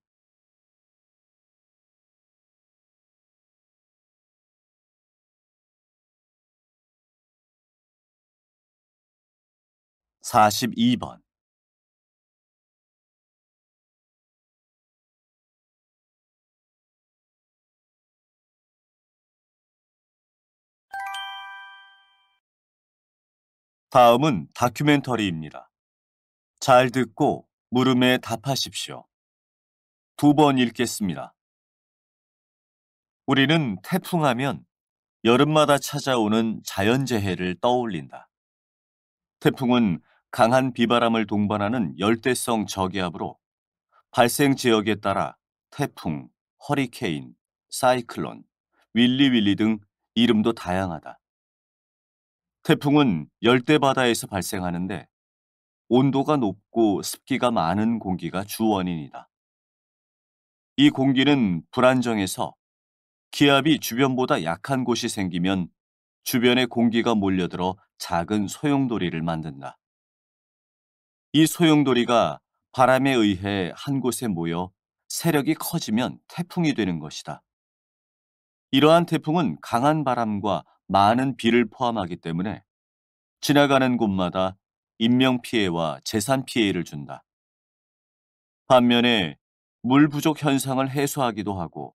[SPEAKER 2] 42번. 다음은 다큐멘터리입니다. 잘 듣고 물음에 답하십시오. 2번 읽겠습니다. 우리는 태풍하면 여름마다 찾아오는 자연재해를 떠올린다. 태풍은 강한 비바람을 동반하는 열대성 저기압으로 발생 지역에 따라 태풍, 허리케인, 사이클론, 윌리윌리 등 이름도 다양하다. 태풍은 열대 바다에서 발생하는데 온도가 높고 습기가 많은 공기가 주 원인이다. 이 공기는 불안정해서 기압이 주변보다 약한 곳이 생기면 주변에 공기가 몰려들어 작은 소용돌이를 만든다. 이 소용돌이가 바람에 의해 한 곳에 모여 세력이 커지면 태풍이 되는 것이다. 이러한 태풍은 강한 바람과 많은 비를 포함하기 때문에 지나가는 곳마다 인명피해와 재산 피해를 준다. 반면에 물 부족 현상을 해소하기도 하고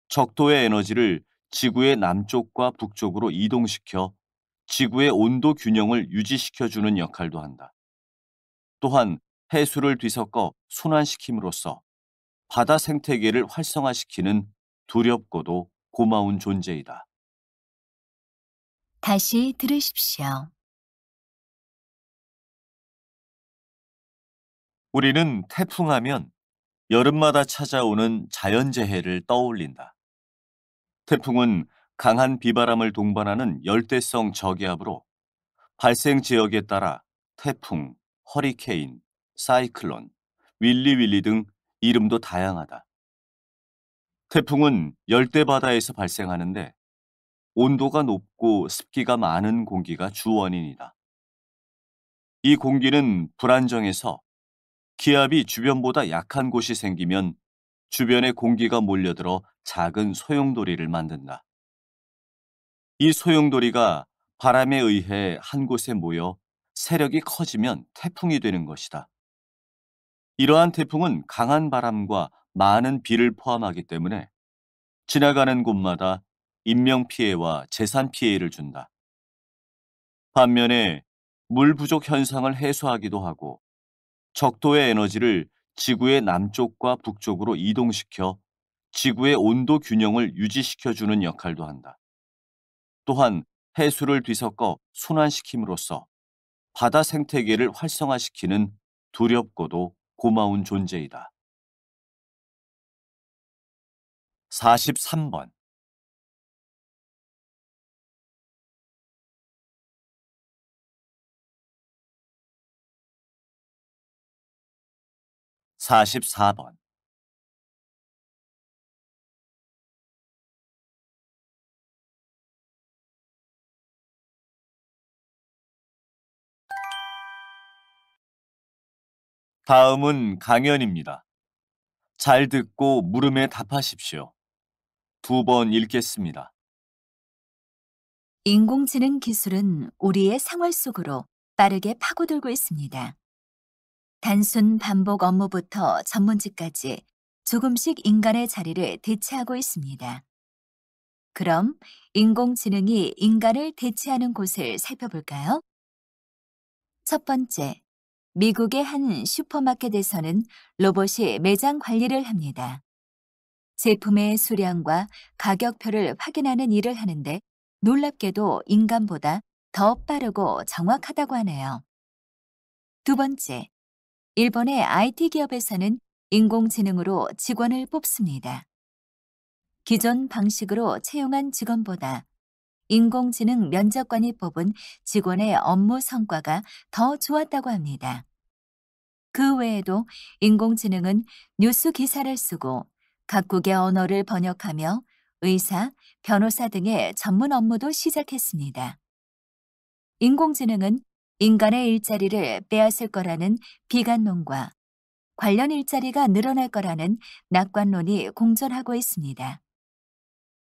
[SPEAKER 2] 적도의 에너지를 지구의 남쪽과 북쪽으로 이동시켜 지구의 온도 균형을 유지시켜주는 역할도 한다. 또한 해수를 뒤섞어 순환시킴으로써 바다 생태계를 활성화시키는 두렵고도 고마운 존재이다.
[SPEAKER 1] 다시 들으십시오.
[SPEAKER 2] 우리는 태풍하면 여름마다 찾아오는 자연재해를 떠올린다. 태풍은 강한 비바람을 동반하는 열대성 저기압으로 발생 지역에 따라 태풍, 허리케인, 사이클론, 윌리윌리 등 이름도 다양하다. 태풍은 열대 바다에서 발생하는데 온도가 높고 습기가 많은 공기가 주 원인이다. 이 공기는 불안정해서 기압이 주변보다 약한 곳이 생기면 주변에 공기가 몰려들어 작은 소용돌이를 만든다. 이 소용돌이가 바람에 의해 한 곳에 모여 세력이 커지면 태풍이 되는 것이다. 이러한 태풍은 강한 바람과 많은 비를 포함하기 때문에 지나가는 곳마다 인명피해와 재산 피해를 준다. 반면에 물 부족 현상을 해소하기도 하고 적도의 에너지를 지구의 남쪽과 북쪽으로 이동시켜 지구의 온도 균형을 유지시켜주는 역할도 한다. 또한 해수를 뒤섞어 순환시킴으로써 바다 생태계를 활성화시키는 두렵고도 고마운 존재이다. 43번. 44번. 다음은 강연입니다. 잘 듣고 물음에 답하십시오. 2번 읽겠습니다.
[SPEAKER 1] 인공지능 기술은 우리의 생활 속으로 빠르게 파고들고 있습니다. 단순 반복 업무부터 전문직까지 조금씩 인간의 자리를 대체하고 있습니다. 그럼 인공지능이 인간을 대체하는 곳을 살펴볼까요? 첫 번째, 미국의 한 슈퍼마켓에서는 로봇이 매장 관리를 합니다. 제품의 수량과 가격표를 확인하는 일을 하는데 놀랍게도 인간보다 더 빠르고 정확하다고 하네요. 두 번째, 일본의 IT 기업에서는 인공지능으로 직원을 뽑습니다. 기존 방식으로 채용한 직원보다 인공지능 면접관이 뽑은 직원의 업무 성과가 더 좋았다고 합니다. 그 외에도 인공지능은 뉴스 기사를 쓰고 각국의 언어를 번역하며 의사, 변호사 등의 전문 업무도 시작했습니다. 인공지능은 인간의 일자리를 빼앗을 거라는 비관론과 관련 일자리가 늘어날 거라는 낙관론이 공존하고 있습니다.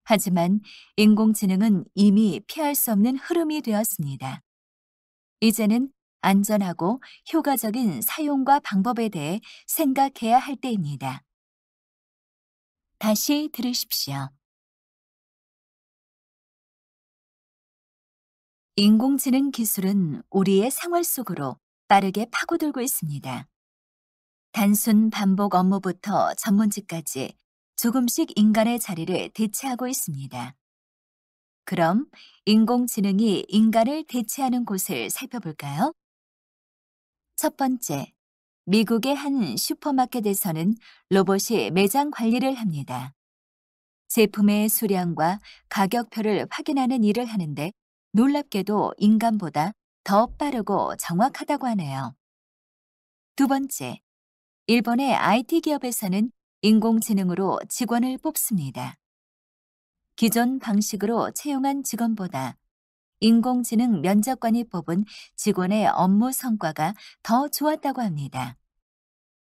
[SPEAKER 1] 하지만 인공지능은 이미 피할 수 없는 흐름이 되었습니다. 이제는 안전하고 효과적인 사용과 방법에 대해 생각해야 할 때입니다. 다시 들으십시오. 인공지능 기술은 우리의 생활 속으로 빠르게 파고들고 있습니다. 단순 반복 업무부터 전문직까지 조금씩 인간의 자리를 대체하고 있습니다. 그럼 인공지능이 인간을 대체하는 곳을 살펴볼까요? 첫 번째, 미국의 한 슈퍼마켓에서는 로봇이 매장 관리를 합니다. 제품의 수량과 가격표를 확인하는 일을 하는데 놀랍게도 인간보다 더 빠르고 정확하다고 하네요. 두 번째, 일본의 IT 기업에서는 인공지능으로 직원을 뽑습니다. 기존 방식으로 채용한 직원보다 인공지능 면접관이 뽑은 직원의 업무 성과가 더 좋았다고 합니다.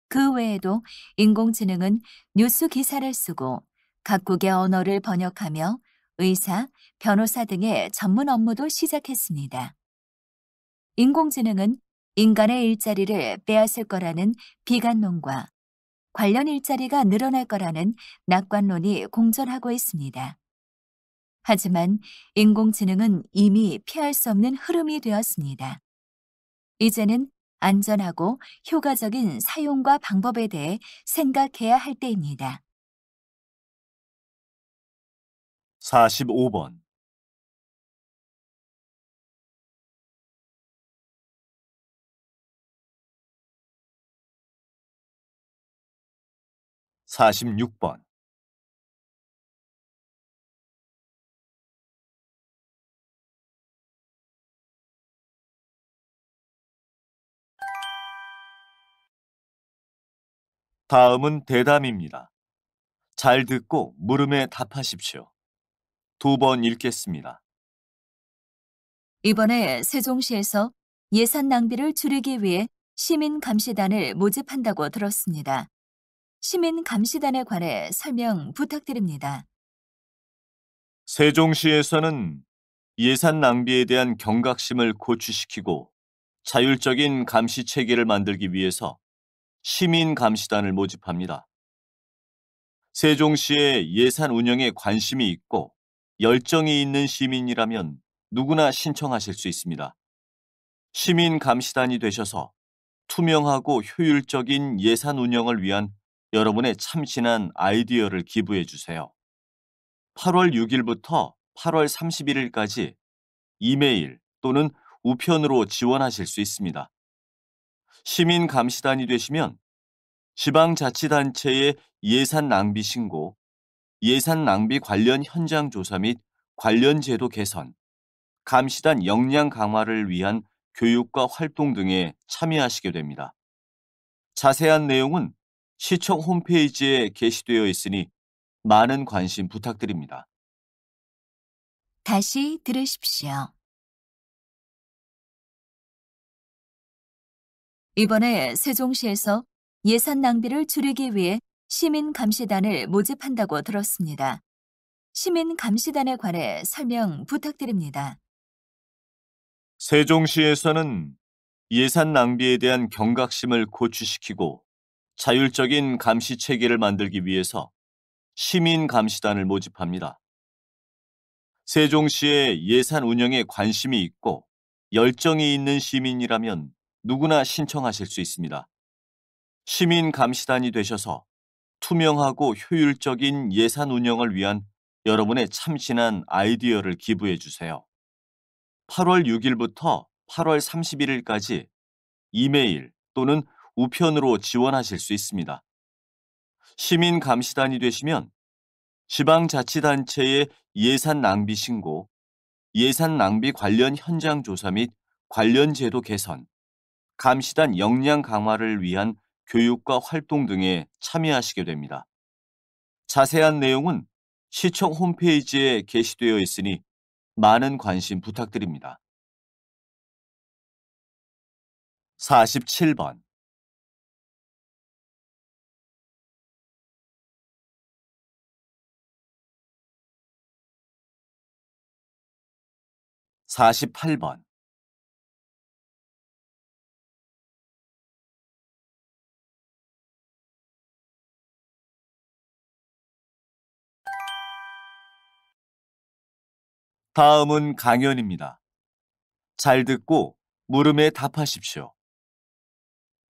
[SPEAKER 1] 그 외에도 인공지능은 뉴스 기사를 쓰고 각국의 언어를 번역하며 의사, 변호사 등의 전문 업무도 시작했습니다. 인공지능은 인간의 일자리를 빼앗을 거라는 비관론과 관련 일자리가 늘어날 거라는 낙관론이 공존하고 있습니다. 하지만 인공지능은 이미 피할 수 없는 흐름이 되었습니다. 이제는 안전하고 효과적인 사용과 방법에 대해 생각해야 할 때입니다.
[SPEAKER 2] 45번, 46번, 다음은 대담입니다. 잘 듣고 물음에 답하십시오. 두 번 읽겠습니다.
[SPEAKER 1] 이번에 세종시에서 예산 낭비를 줄이기 위해 시민 감시단을 모집한다고 들었습니다. 시민 감시단에 관해 설명 부탁드립니다.
[SPEAKER 2] 세종시에서는 예산 낭비에 대한 경각심을 고취시키고 자율적인 감시 체계를 만들기 위해서 시민 감시단을 모집합니다. 세종시의 예산 운영에 관심이 있고 열정이 있는 시민이라면 누구나 신청하실 수 있습니다. 시민 감시단이 되셔서 투명하고 효율적인 예산 운영을 위한 여러분의 참신한 아이디어를 기부해 주세요. 8월 6일부터 8월 31일까지 이메일 또는 우편으로 지원하실 수 있습니다. 시민 감시단이 되시면 지방자치단체의 예산 낭비 신고, 예산 낭비 관련 현장 조사 및 관련 제도 개선, 감시단 역량 강화를 위한 교육과 활동 등에 참여하시게 됩니다. 자세한 내용은 시청 홈페이지에 게시되어 있으니 많은 관심 부탁드립니다.
[SPEAKER 1] 다시 들으십시오. 이번에 세종시에서 예산 낭비를 줄이기 위해 시민 감시단을 모집한다고 들었습니다. 시민 감시단에 관해 설명 부탁드립니다.
[SPEAKER 2] 세종시에서는 예산 낭비에 대한 경각심을 고취시키고 자율적인 감시 체계를 만들기 위해서 시민 감시단을 모집합니다. 세종시의 예산 운영에 관심이 있고 열정이 있는 시민이라면 누구나 신청하실 수 있습니다. 시민 감시단이 되셔서 투명하고 효율적인 예산 운영을 위한 여러분의 참신한 아이디어를 기부해 주세요. 8월 6일부터 8월 31일까지 이메일 또는 우편으로 지원하실 수 있습니다. 시민 감시단이 되시면 지방자치단체의 예산 낭비 신고, 예산 낭비 관련 현장 조사 및 관련 제도 개선, 감시단 역량 강화를 위한 교육과 활동 등에 참여하시게 됩니다. 자세한 내용은 시청 홈페이지에 게시되어 있으니 많은 관심 부탁드립니다. 47번, 48번, 다음은 강연입니다. 잘 듣고 물음에 답하십시오.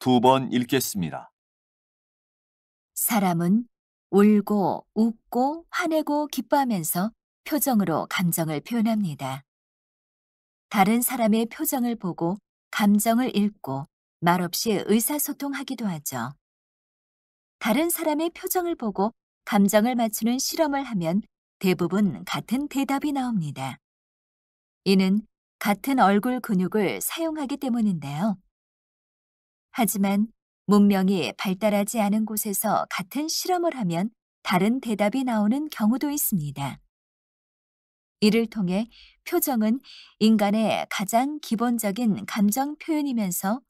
[SPEAKER 2] 2번 읽겠습니다.
[SPEAKER 1] 사람은 울고 웃고 화내고 기뻐하면서 표정으로 감정을 표현합니다. 다른 사람의 표정을 보고 감정을 읽고 말없이 의사소통하기도 하죠. 다른 사람의 표정을 보고 감정을 맞추는 실험을 하면 대부분 같은 대답이 나옵니다. 이는 같은 얼굴 근육을 사용하기 때문인데요. 하지만 문명이 발달하지 않은 곳에서 같은 실험을 하면 다른 대답이 나오는 경우도 있습니다. 이를 통해 표정은 인간의 가장 기본적인 감정 표현이면서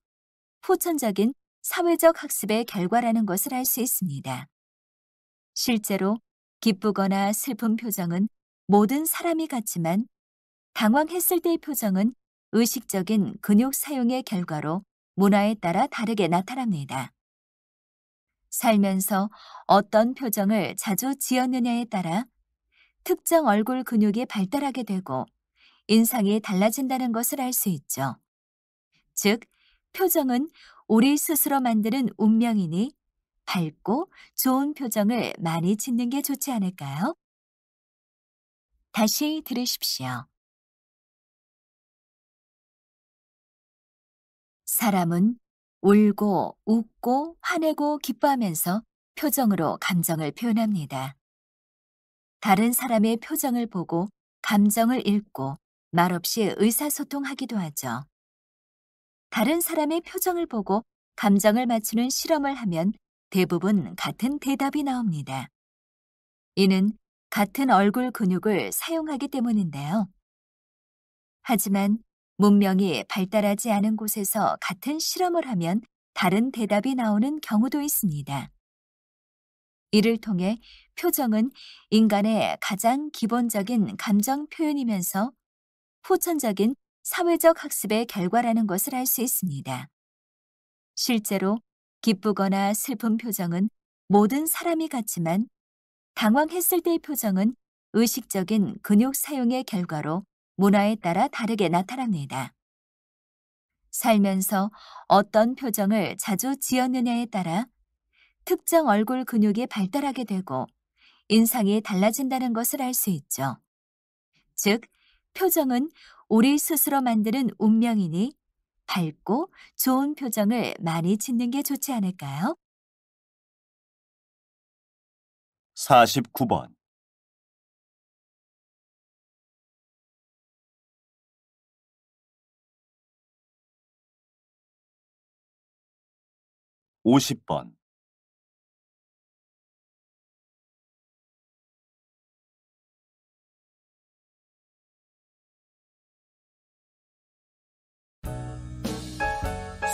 [SPEAKER 1] 후천적인 사회적 학습의 결과라는 것을 알 수 있습니다. 실제로 기쁘거나 슬픈 표정은 모든 사람이 같지만 당황했을 때의 표정은 의식적인 근육 사용의 결과로 문화에 따라 다르게 나타납니다. 살면서 어떤 표정을 자주 지었느냐에 따라 특정 얼굴 근육이 발달하게 되고 인상이 달라진다는 것을 알 수 있죠. 즉, 표정은 우리 스스로 만드는 운명이니 밝고 좋은 표정을 많이 짓는 게 좋지 않을까요? 다시 들으십시오. 사람은 울고 웃고 화내고 기뻐하면서 표정으로 감정을 표현합니다. 다른 사람의 표정을 보고 감정을 읽고 말없이 의사소통하기도 하죠. 다른 사람의 표정을 보고 감정을 맞추는 실험을 하면 대부분 같은 대답이 나옵니다. 이는 같은 얼굴 근육을 사용하기 때문인데요. 하지만 문명이 발달하지 않은 곳에서 같은 실험을 하면 다른 대답이 나오는 경우도 있습니다. 이를 통해 표정은 인간의 가장 기본적인 감정 표현이면서 후천적인 사회적 학습의 결과라는 것을 알 수 있습니다. 실제로 기쁘거나 슬픈 표정은 모든 사람이 같지만 당황했을 때의 표정은 의식적인 근육 사용의 결과로 문화에 따라 다르게 나타납니다. 살면서 어떤 표정을 자주 지었느냐에 따라 특정 얼굴 근육이 발달하게 되고 인상이 달라진다는 것을 알 수 있죠. 즉, 표정은 우리 스스로 만드는 운명이니 밝고 좋은 표정을 많이 짓는 게 좋지 않을까요?
[SPEAKER 2] 49번. 50번.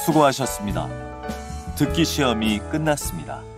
[SPEAKER 2] 수고하셨습니다. 듣기 시험이 끝났습니다.